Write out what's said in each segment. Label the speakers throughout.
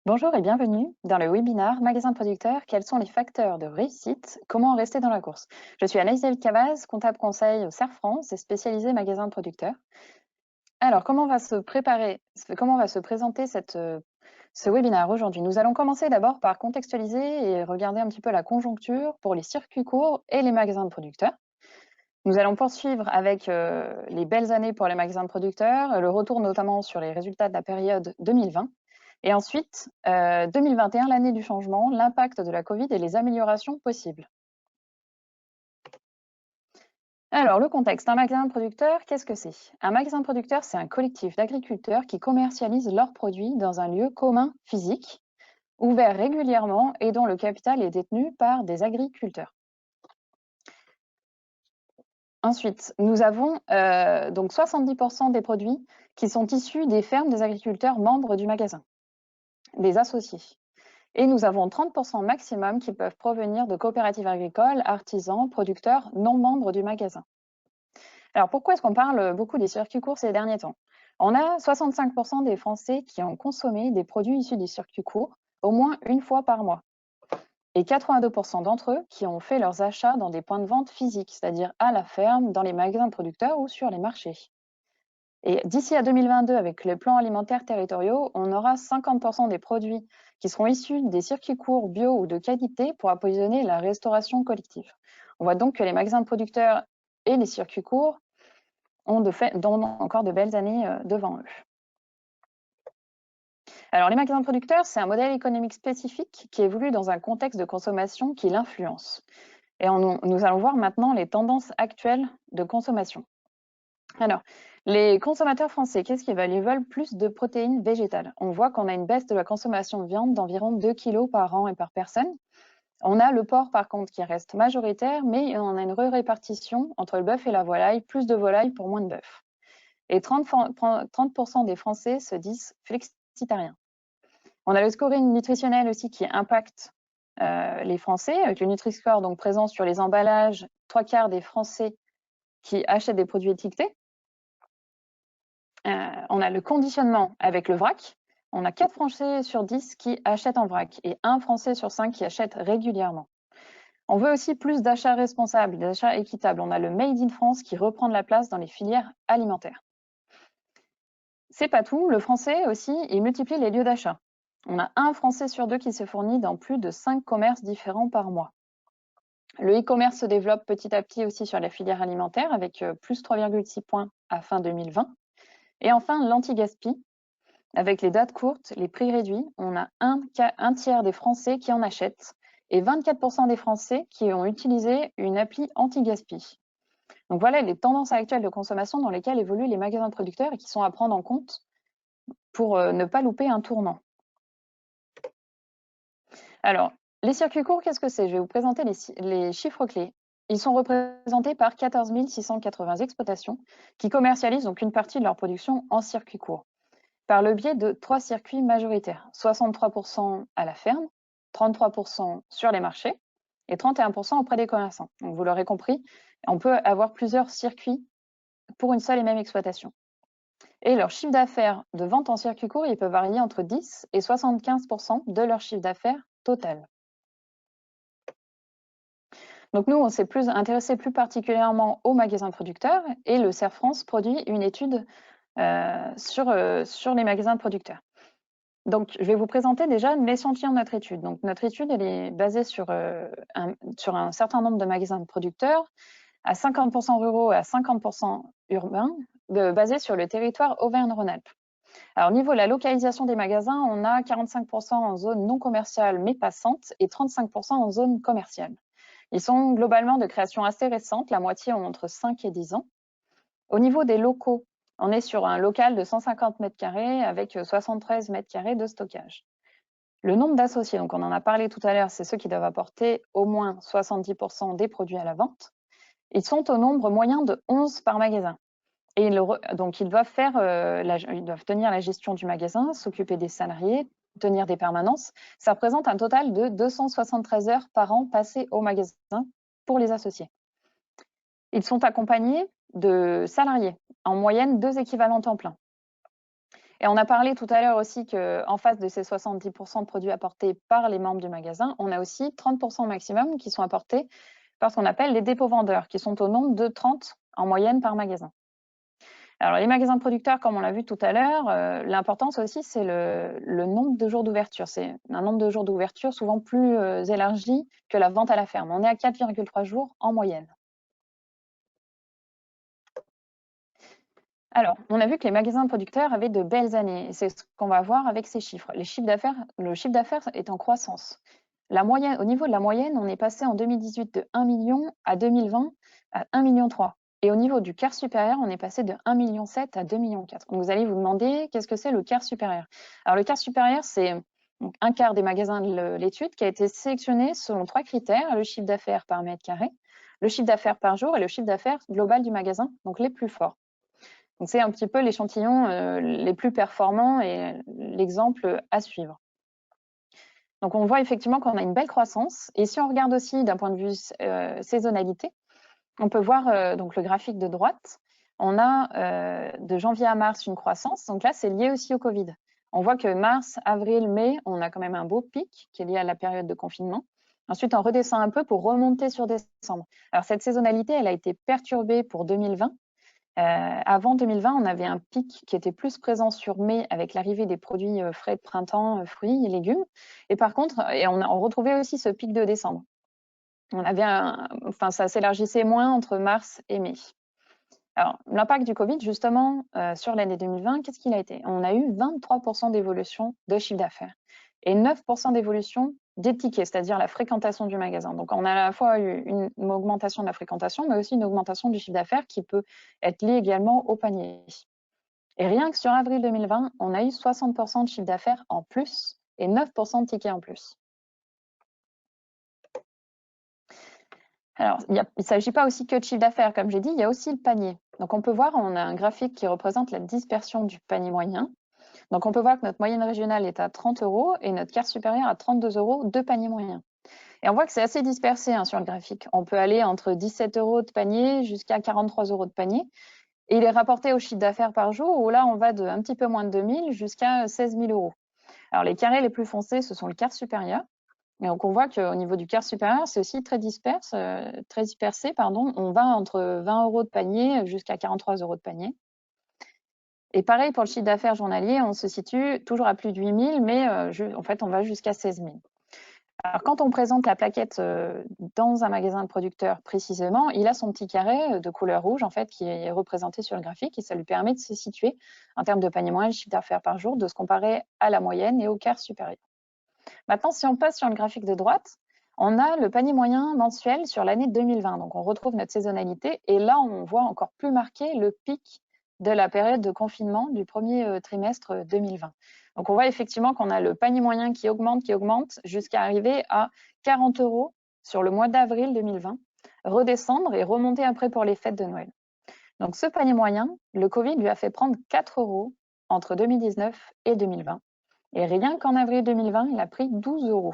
Speaker 1: Bonjour et bienvenue dans le webinaire Magasin de producteurs, quels sont les facteurs de réussite, comment rester dans la course. Je suis Anaïs Cavaz, comptable conseil au CERF France et spécialisée magasin de producteurs. Alors, comment va se présenter ce webinaire aujourd'hui? Nous allons commencer d'abord par contextualiser et regarder un petit peu la conjoncture pour les circuits courts et les magasins de producteurs. Nous allons poursuivre avec les belles années pour les magasins de producteurs, le retour notamment sur les résultats de la période 2020. Et ensuite, 2021, l'année du changement, l'impact de la Covid et les améliorations possibles. Alors, le contexte, un magasin de producteurs, qu'est-ce que c'est? Un magasin de producteurs, c'est un collectif d'agriculteurs qui commercialisent leurs produits dans un lieu commun physique, ouvert régulièrement et dont le capital est détenu par des agriculteurs. Ensuite, nous avons donc 70% des produits qui sont issus des fermes des agriculteurs membres du magasin, des associés. Et nous avons 30% maximum qui peuvent provenir de coopératives agricoles, artisans, producteurs non membres du magasin. Alors pourquoi est-ce qu'on parle beaucoup des circuits courts ces derniers temps? On a 65% des Français qui ont consommé des produits issus des circuits courts au moins une fois par mois. Et 82% d'entre eux qui ont fait leurs achats dans des points de vente physiques, c'est-à-dire à la ferme, dans les magasins de producteurs ou sur les marchés. Et d'ici à 2022, avec les plans alimentaires territoriaux, on aura 50% des produits qui seront issus des circuits courts bio ou de qualité pour approvisionner la restauration collective. On voit donc que les magasins de producteurs et les circuits courts ont encore de belles années devant eux. Alors, les magasins de producteurs, c'est un modèle économique spécifique qui évolue dans un contexte de consommation qui l'influence. Et nous allons voir maintenant les tendances actuelles de consommation. Alors, les consommateurs français, qu'est-ce qu'ils veulent? Ils veulent plus de protéines végétales. On voit qu'on a une baisse de la consommation de viande d'environ 2 kg par an et par personne. On a le porc, par contre, qui reste majoritaire, mais on a une répartition entre le bœuf et la volaille, plus de volaille pour moins de bœuf. Et 30% des Français se disent flexitariens. On a le scoring nutritionnel aussi qui impacte les Français, avec le Nutri-Score donc présent sur les emballages, 3/4 des Français qui achètent des produits étiquetés. On a le conditionnement avec le vrac. On a 4 Français sur 10 qui achètent en vrac et 1 Français sur 5 qui achètent régulièrement. On veut aussi plus d'achats responsables, d'achats équitables. On a le Made in France qui reprend de la place dans les filières alimentaires. C'est pas tout, le français aussi, il multiplie les lieux d'achat. On a 1 Français sur 2 qui se fournit dans plus de 5 commerces différents par mois. Le e-commerce se développe petit à petit aussi sur la filière alimentaire avec plus 3,6 points à fin 2020. Et enfin, l'anti-gaspi, avec les dates courtes, les prix réduits, on a un tiers des Français qui en achètent et 24% des Français qui ont utilisé une appli anti-gaspi. Donc voilà les tendances actuelles de consommation dans lesquelles évoluent les magasins de producteurs et qui sont à prendre en compte pour ne pas louper un tournant. Alors, les circuits courts, qu'est-ce que c'est? Je vais vous présenter les chiffres clés. Ils sont représentés par 14 680 exploitations qui commercialisent donc une partie de leur production en circuit court, par le biais de 3 circuits majoritaires, 63% à la ferme, 33% sur les marchés et 31% auprès des commerçants. Donc vous l'aurez compris, on peut avoir plusieurs circuits pour une seule et même exploitation. Et leur chiffre d'affaires de vente en circuit court, il peut varier entre 10 et 75% de leur chiffre d'affaires total. Donc nous, on s'est intéressé plus particulièrement aux magasins producteurs et le CERF France produit une étude sur les magasins de producteurs. Donc, je vais vous présenter déjà l'échantillon de notre étude. Donc, notre étude, elle est basée sur un certain nombre de magasins de producteurs, à 50% ruraux et à 50% urbains, basés sur le territoire Auvergne-Rhône-Alpes. Alors, au niveau de la localisation des magasins, on a 45% en zone non commerciale mais passante et 35% en zone commerciale. Ils sont globalement de création assez récente, la moitié ont entre 5 et 10 ans. Au niveau des locaux, on est sur un local de 150 mètres carrés avec 73 mètres carrés de stockage. Le nombre d'associés, donc on en a parlé tout à l'heure, c'est ceux qui doivent apporter au moins 70% des produits à la vente. Ils sont au nombre moyen de 11 par magasin. Et donc ils doivent tenir la gestion du magasin, s'occuper des salariés, tenir des permanences. Ça représente un total de 273 heures par an passées au magasin pour les associés. Ils sont accompagnés de salariés, en moyenne 2 équivalents temps plein. Et on a parlé tout à l'heure aussi qu'en face de ces 70% de produits apportés par les membres du magasin, on a aussi 30% maximum qui sont apportés par ce qu'on appelle les dépôts-vendeurs, qui sont au nombre de 30 en moyenne par magasin. Alors, les magasins producteurs, comme on l'a vu tout à l'heure, l'importance aussi, c'est le nombre de jours d'ouverture. C'est un nombre de jours d'ouverture souvent plus élargi que la vente à la ferme. On est à 4,3 jours en moyenne. Alors, on a vu que les magasins producteurs avaient de belles années. C'est ce qu'on va voir avec ces chiffres. Le chiffre d'affaires est en croissance. Au niveau de la moyenne, on est passé en 2018 de 1 million à 2020 à 1,3 million. Et au niveau du quart supérieur, on est passé de 1,7 million à 2,4 millions. Donc, vous allez vous demander qu'est-ce que c'est le quart supérieur. Alors, le quart supérieur, c'est un quart des magasins de l'étude qui a été sélectionné selon 3 critères, le chiffre d'affaires par mètre carré, le chiffre d'affaires par jour et le chiffre d'affaires global du magasin, donc les plus forts. Donc, c'est un petit peu l'échantillon les plus performants et l'exemple à suivre. Donc, on voit effectivement qu'on a une belle croissance. Et si on regarde aussi d'un point de vue saisonnalité, on peut voir donc le graphique de droite. On a de janvier à mars une croissance. Donc là, c'est lié aussi au Covid. On voit que mars, avril, mai, on a quand même un beau pic qui est lié à la période de confinement. Ensuite, on redescend un peu pour remonter sur décembre. Alors, cette saisonnalité, elle a été perturbée pour 2020. Avant 2020, on avait un pic qui était plus présent sur mai avec l'arrivée des produits frais de printemps, fruits et légumes. Et par contre, on retrouvait aussi ce pic de décembre. Ça s'élargissait moins entre mars et mai. Alors, l'impact du Covid, justement, sur l'année 2020, qu'est-ce qu'il a été? On a eu 23% d'évolution de chiffre d'affaires et 9% d'évolution des tickets, c'est-à-dire la fréquentation du magasin. Donc, on a à la fois eu une augmentation de la fréquentation, mais aussi une augmentation du chiffre d'affaires qui peut être liée également au panier. Et rien que sur avril 2020, on a eu 60% de chiffre d'affaires en plus et 9% de tickets en plus. Alors, il ne s'agit pas aussi que de chiffre d'affaires, comme j'ai dit, il y a aussi le panier. Donc, on peut voir, on a un graphique qui représente la dispersion du panier moyen. Donc, on peut voir que notre moyenne régionale est à 30 € et notre quart supérieur à 32 € de panier moyen. Et on voit que c'est assez dispersé sur le graphique. On peut aller entre 17 € de panier jusqu'à 43 € de panier. Et il est rapporté au chiffre d'affaires par jour, où là, on va de un petit peu moins de 2 000 jusqu'à 16 000 €. Alors, les carrés les plus foncés, ce sont le quart supérieur. Et donc, on voit qu'au niveau du quart supérieur, c'est aussi très dispersé. On va entre 20 € de panier jusqu'à 43 € de panier. Et pareil pour le chiffre d'affaires journalier, on se situe toujours à plus de 8 000, mais en fait, on va jusqu'à 16 000. Alors, quand on présente la plaquette dans un magasin de producteur précisément, il a son petit carré de couleur rouge, en fait, qui est représenté sur le graphique, et ça lui permet de se situer en termes de panier moyen et de chiffre d'affaires par jour, de se comparer à la moyenne et au quart supérieur. Maintenant, si on passe sur le graphique de droite, on a le panier moyen mensuel sur l'année 2020. Donc, on retrouve notre saisonnalité et là, on voit encore plus marqué le pic de la période de confinement du premier trimestre 2020. Donc, on voit effectivement qu'on a le panier moyen qui augmente jusqu'à arriver à 40 € sur le mois d'avril 2020, redescendre et remonter après pour les fêtes de Noël. Donc, ce panier moyen, le Covid lui a fait prendre 4 € entre 2019 et 2020. Et rien qu'en avril 2020, il a pris 12 €.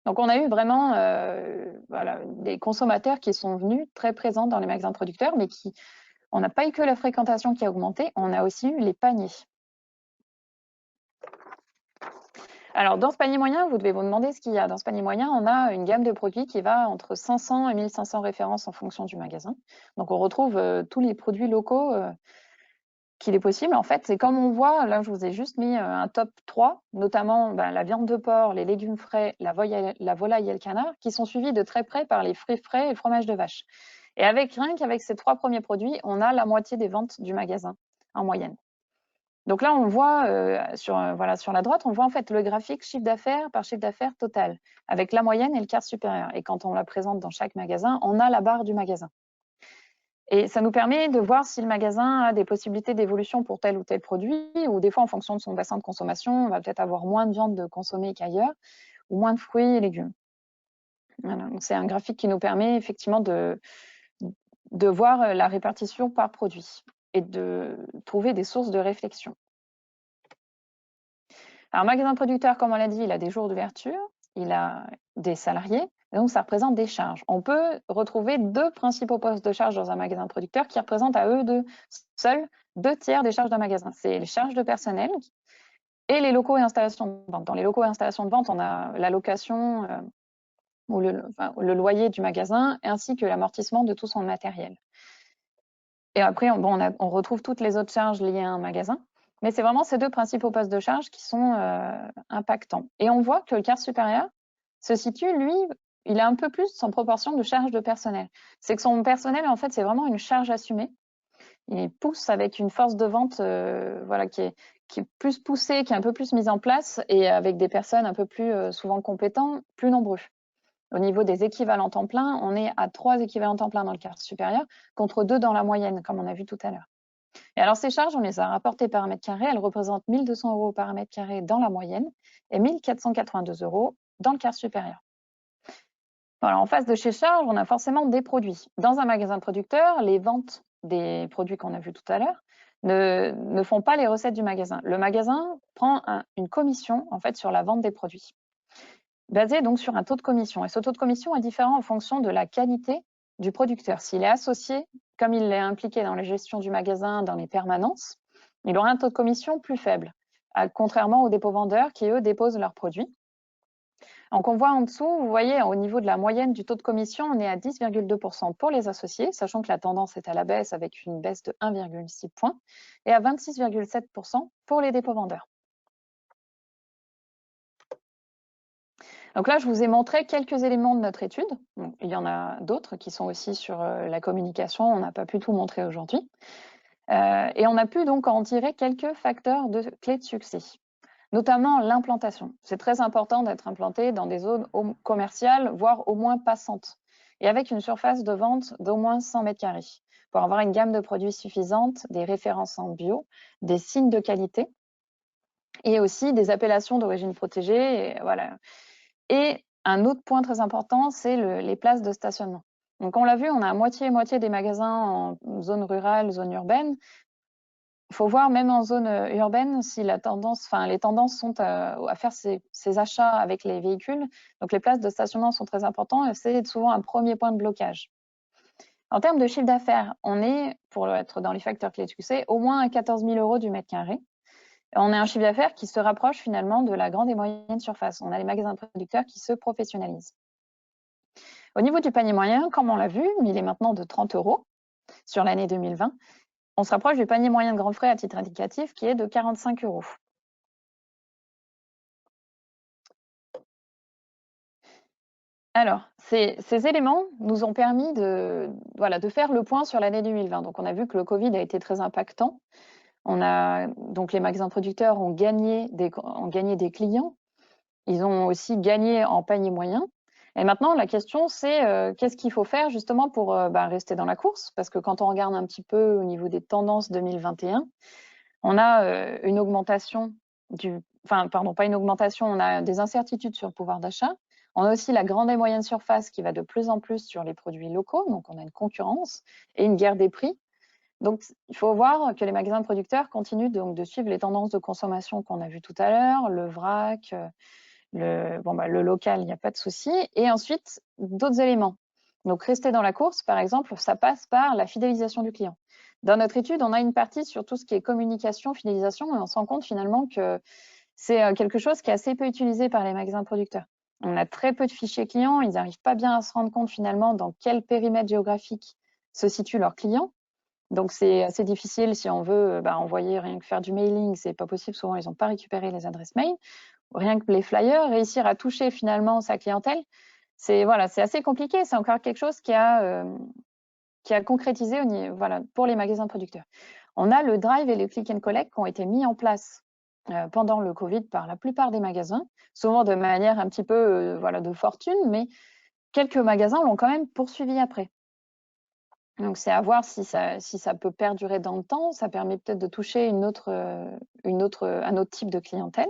Speaker 1: Donc, on a eu vraiment des consommateurs qui sont venus très présents dans les magasins producteurs, mais on n'a pas eu que la fréquentation qui a augmenté, on a aussi eu les paniers. Alors, dans ce panier moyen, vous devez vous demander ce qu'il y a. Dans ce panier moyen, on a une gamme de produits qui va entre 500 et 1500 références en fonction du magasin. Donc, on retrouve tous les produits locaux qu'il est possible. En fait, c'est comme on voit, là, je vous ai juste mis un top 3, notamment la viande de porc, les légumes frais, la volaille et le canard, qui sont suivis de très près par les fruits frais et le fromage de vache. Et rien qu'avec ces 3 premiers produits, on a la moitié des ventes du magasin en moyenne. Donc là, on voit sur la droite, on voit en fait le graphique chiffre d'affaires par chiffre d'affaires total, avec la moyenne et le quart supérieur. Et quand on la présente dans chaque magasin, on a la barre du magasin. Et ça nous permet de voir si le magasin a des possibilités d'évolution pour tel ou tel produit, ou des fois, en fonction de son bassin de consommation, on va peut-être avoir moins de viande de consommer qu'ailleurs, ou moins de fruits et légumes. Voilà. Donc, c'est un graphique qui nous permet effectivement de voir la répartition par produit et de trouver des sources de réflexion. Alors, magasin producteur, comme on l'a dit, il a des jours d'ouverture, il a des salariés. Et donc, ça représente des charges. On peut retrouver 2 principaux postes de charges dans un magasin producteur qui représentent à eux seuls 2 tiers des charges d'un magasin. C'est les charges de personnel et les locaux et installations de vente. Dans les locaux et installations de vente, on a la location ou le loyer du magasin ainsi que l'amortissement de tout son matériel. Et après, on retrouve toutes les autres charges liées à un magasin. Mais c'est vraiment ces 2 principaux postes de charge qui sont impactants. Et on voit que le quart supérieur se situe, lui, il a un peu plus en proportion de charges de personnel. C'est que son personnel, en fait, c'est vraiment une charge assumée. Il pousse avec une force de vente voilà, qui est plus poussée, qui est un peu plus mise en place et avec des personnes un peu plus souvent compétentes, plus nombreux. Au niveau des équivalents temps plein, on est à 3 équivalents temps plein dans le quart supérieur contre 2 dans la moyenne, comme on a vu tout à l'heure. Et alors, ces charges, on les a rapportées par mètre carré. Elles représentent 1 200 € par mètre carré dans la moyenne et 1 482 € dans le quart supérieur. Voilà, en face de ces charges, on a forcément des produits. Dans un magasin producteur, les ventes des produits qu'on a vus tout à l'heure ne font pas les recettes du magasin. Le magasin prend une commission en fait sur la vente des produits, basé donc sur un taux de commission. Et ce taux de commission est différent en fonction de la qualité du producteur. S'il est associé, comme il est impliqué dans la gestion du magasin, dans les permanences, il aura un taux de commission plus faible, contrairement aux dépôt-vendeurs qui, eux, déposent leurs produits. Donc, on voit en dessous, vous voyez, au niveau de la moyenne du taux de commission, on est à 10,2% pour les associés, sachant que la tendance est à la baisse avec une baisse de 1,6 points, et à 26,7% pour les dépôt-vendeurs. Donc là, je vous ai montré quelques éléments de notre étude. Donc, il y en a d'autres qui sont aussi sur la communication. On n'a pas pu tout montrer aujourd'hui. Et on a pu donc en tirer quelques facteurs de clés de succès, notamment l'implantation. C'est très important d'être implanté dans des zones commerciales, voire au moins passantes, et avec une surface de vente d'au moins 100 mètres carrés, pour avoir une gamme de produits suffisante, des références en bio, des signes de qualité, et aussi des appellations d'origine protégée. Et voilà. Et un autre point très important, c'est les places de stationnement. Donc, on l'a vu, on a moitié des magasins en zone rurale, zone urbaine. Il faut voir, même en zone urbaine, si les tendances sont à faire ces achats avec les véhicules. Donc, les places de stationnement sont très importantes et c'est souvent un premier point de blocage. En termes de chiffre d'affaires, on est, pour être dans les facteurs clés de succès, au moins à 14 000 € du mètre carré. On a un chiffre d'affaires qui se rapproche finalement de la grande et moyenne surface. On a les magasins producteurs qui se professionnalisent. Au niveau du panier moyen, comme on l'a vu, il est maintenant de 30 € sur l'année 2020. On se rapproche du panier moyen de grands frais à titre indicatif qui est de 45 €. Alors, ces éléments nous ont permis de faire le point sur l'année 2020. Donc, on a vu que le Covid a été très impactant. Donc, les magasins producteurs ont gagné des clients. Ils ont aussi gagné en panier moyen. Et maintenant, la question, c'est qu'est-ce qu'il faut faire justement pour rester dans la course? Parce que quand on regarde un petit peu au niveau des tendances 2021, on a une augmentation pas une augmentation, on a des incertitudes sur le pouvoir d'achat. On a aussi la grande et moyenne surface qui va de plus en plus sur les produits locaux, donc on a une concurrence et une guerre des prix. Donc, il faut voir que les magasins producteurs continuent donc de suivre les tendances de consommation qu'on a vues tout à l'heure, le vrac, le local, il n'y a pas de souci. Et ensuite, d'autres éléments. Donc, rester dans la course, par exemple, ça passe par la fidélisation du client. Dans notre étude, on a une partie sur tout ce qui est communication, fidélisation, et on se rend compte finalement que c'est quelque chose qui est assez peu utilisé par les magasins producteurs. On a très peu de fichiers clients, ils n'arrivent pas bien à se rendre compte finalement dans quel périmètre géographique se situent leurs clients. Donc, c'est assez difficile si on veut envoyer, rien que faire du mailing, c'est pas possible. Souvent, ils n'ont pas récupéré les adresses mail. Rien que les flyers, réussir à toucher finalement sa clientèle, c'est assez compliqué. C'est encore quelque chose qui a concrétisé pour les magasins producteurs. On a le drive et le click and collect qui ont été mis en place pendant le Covid par la plupart des magasins, souvent de manière un petit peu de fortune, mais quelques magasins l'ont quand même poursuivi après. Donc, c'est à voir si ça peut perdurer dans le temps. Ça permet peut-être de toucher un autre type de clientèle.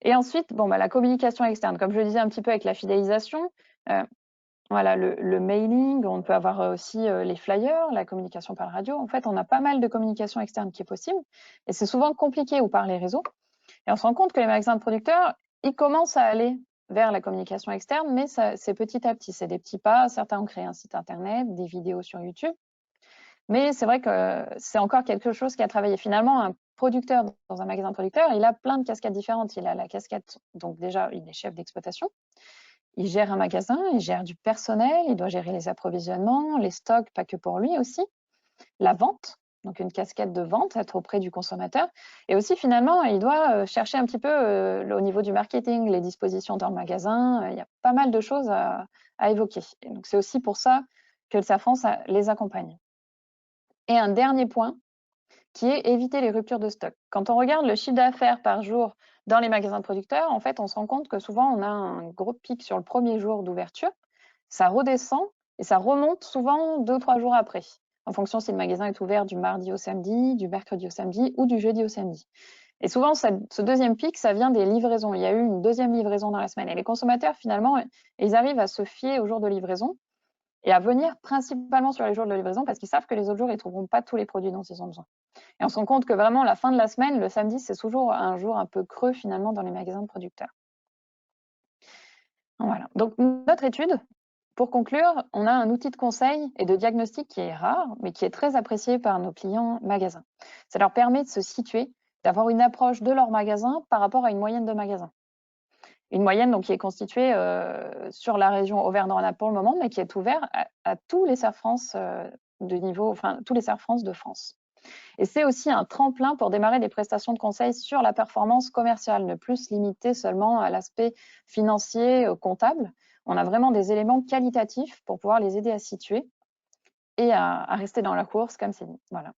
Speaker 1: Et ensuite, la communication externe, comme je le disais un petit peu avec la fidélisation, le mailing, on peut avoir aussi les flyers, la communication par radio. En fait, on a pas mal de communication externe qui est possible et c'est souvent compliqué ou par les réseaux. Et on se rend compte que les magasins de producteurs, ils commencent à aller vers la communication externe, mais c'est petit à petit, c'est des petits pas. Certains ont créé un site internet, des vidéos sur YouTube, mais c'est vrai que c'est encore quelque chose qui a travaillé. Finalement, un producteur dans un magasin producteur, il a plein de casquettes différentes. Il a la casquette, donc déjà, il est chef d'exploitation, il gère un magasin, il gère du personnel, il doit gérer les approvisionnements, les stocks, pas que pour lui aussi, la vente, donc une casquette de vente, être auprès du consommateur. Et aussi, finalement, il doit chercher un petit peu au niveau du marketing, les dispositions dans le magasin. Il y a pas mal de choses à évoquer. Et donc, c'est aussi pour ça que le CERF France les accompagne. Et un dernier point, qui est éviter les ruptures de stock. Quand on regarde le chiffre d'affaires par jour dans les magasins producteurs, en fait, on se rend compte que souvent, on a un gros pic sur le premier jour d'ouverture, ça redescend et ça remonte souvent 2 ou 3 jours après, en fonction si le magasin est ouvert du mardi au samedi, du mercredi au samedi ou du jeudi au samedi. Et souvent, ce deuxième pic, ça vient des livraisons. Il y a eu une deuxième livraison dans la semaine. Et les consommateurs, finalement, ils arrivent à se fier aux jours de livraison et à venir principalement sur les jours de livraison parce qu'ils savent que les autres jours, ils ne trouveront pas tous les produits dont ils ont besoin. Et on se rend compte que vraiment, la fin de la semaine, le samedi, c'est toujours un jour un peu creux finalement dans les magasins de producteurs. Voilà. Donc, notre étude, pour conclure, on a un outil de conseil et de diagnostic qui est rare, mais qui est très apprécié par nos clients magasins. Ça leur permet de se situer, d'avoir une approche de leur magasin par rapport à une moyenne de magasins. Une moyenne donc, qui est constituée sur la région Auvergne-Rhône-Alpes pour le moment, mais qui est ouverte à tous les CERF France tous les CERF France de France. Et c'est aussi un tremplin pour démarrer des prestations de conseil sur la performance commerciale, ne plus se limiter seulement à l'aspect financier, comptable. On a vraiment des éléments qualitatifs pour pouvoir les aider à se situer et à rester dans la course, comme c'est dit. Voilà.